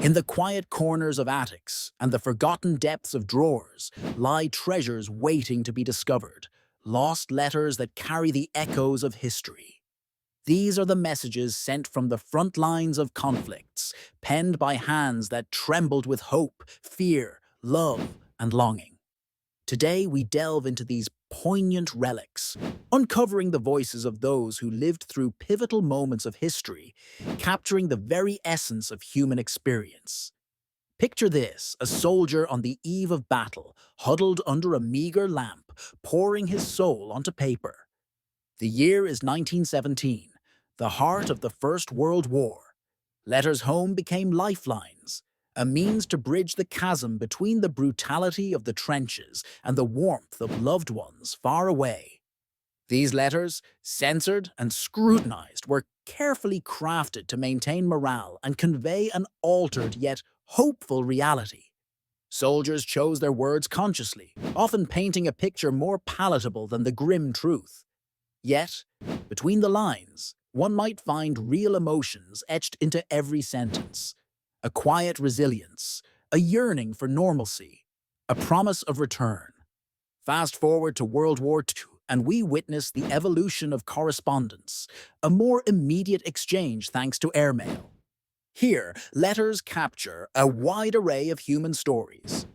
In the quiet corners of attics and the forgotten depths of drawers lie treasures waiting to be discovered, lost letters that carry the echoes of history. These are the messages sent from the front lines of conflicts, penned by hands that trembled with hope, fear, love, and longing. Today we delve into these poignant relics, uncovering the voices of those who lived through pivotal moments of history, capturing the very essence of human experience. Picture this, a soldier on the eve of battle, huddled under a meager lamp, pouring his soul onto paper. The year is 1917, the heart of the First World War. Letters home became lifelines, a means to bridge the chasm between the brutality of the trenches and the warmth of loved ones far away. These letters, censored and scrutinized, were carefully crafted to maintain morale and convey an altered yet hopeful reality. Soldiers chose their words consciously, often painting a picture more palatable than the grim truth. Yet, between the lines, one might find real emotions etched into every sentence. A quiet resilience, a yearning for normalcy, a promise of return. Fast forward to World War II, and we witness the evolution of correspondence, a more immediate exchange thanks to airmail. Here, letters capture a wide array of human stories.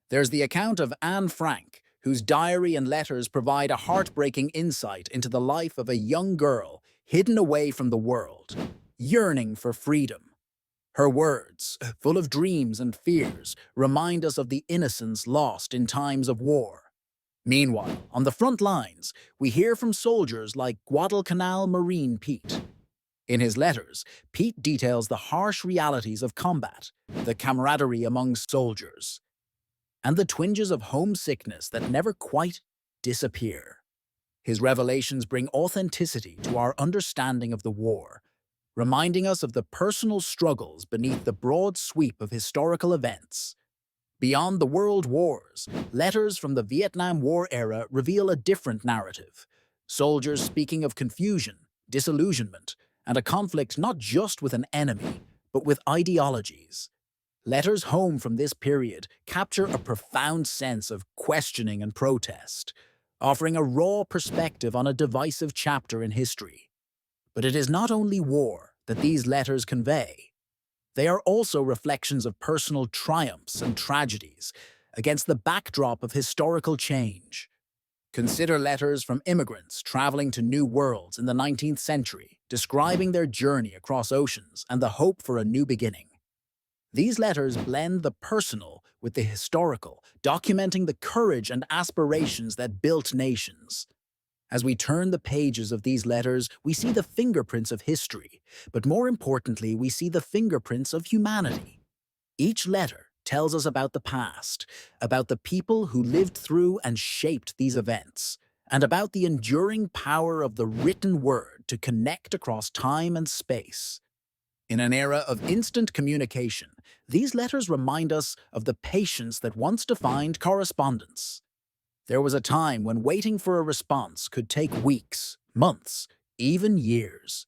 There's the account of Anne Frank, whose diary and letters provide a heartbreaking insight into the life of a young girl hidden away from the world, yearning for freedom. Her words, full of dreams and fears, remind us of the innocence lost in times of war. Meanwhile, on the front lines, we hear from soldiers like Guadalcanal Marine Pete. In his letters, Pete details the harsh realities of combat, the camaraderie among soldiers, and the twinges of homesickness that never quite disappear. His revelations bring authenticity to our understanding of the war, reminding us of the personal struggles beneath the broad sweep of historical events. Beyond the world wars, letters from the Vietnam War era reveal a different narrative. Soldiers speaking of confusion, disillusionment, and a conflict not just with an enemy, but with ideologies. Letters home from this period capture a profound sense of questioning and protest, offering a raw perspective on a divisive chapter in history. But it is not only war that these letters convey. They are also reflections of personal triumphs and tragedies against the backdrop of historical change. Consider letters from immigrants traveling to new worlds in the 19th century, describing their journey across oceans and the hope for a new beginning. These letters blend the personal with the historical, documenting the courage and aspirations that built nations. As we turn the pages of these letters, we see the fingerprints of history, but more importantly, we see the fingerprints of humanity. Each letter tells us about the past, about the people who lived through and shaped these events, and about the enduring power of the written word to connect across time and space. In an era of instant communication, these letters remind us of the patience that once defined correspondence. There was a time when waiting for a response could take weeks, months, even years.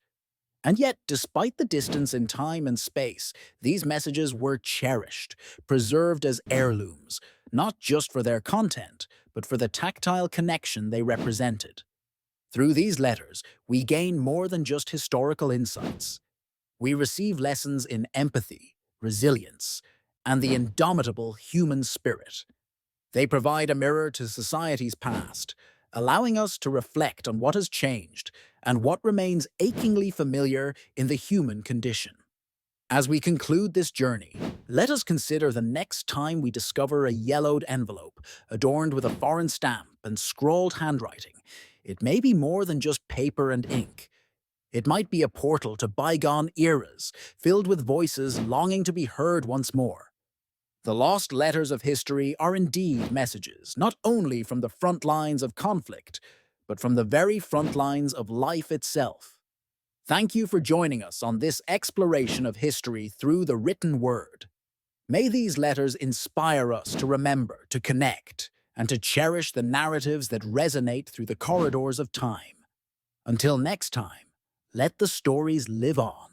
And yet, despite the distance in time and space, these messages were cherished, preserved as heirlooms, not just for their content, but for the tactile connection they represented. Through these letters, we gain more than just historical insights. We receive lessons in empathy, resilience, and the indomitable human spirit. They provide a mirror to society's past, allowing us to reflect on what has changed and what remains achingly familiar in the human condition. As we conclude this journey, let us consider the next time we discover a yellowed envelope adorned with a foreign stamp and scrawled handwriting. It may be more than just paper and ink. It might be a portal to bygone eras, filled with voices longing to be heard once more. The lost letters of history are indeed messages, not only from the front lines of conflict, but from the very front lines of life itself. Thank you for joining us on this exploration of history through the written word. May these letters inspire us to remember, to connect, and to cherish the narratives that resonate through the corridors of time. Until next time, let the stories live on.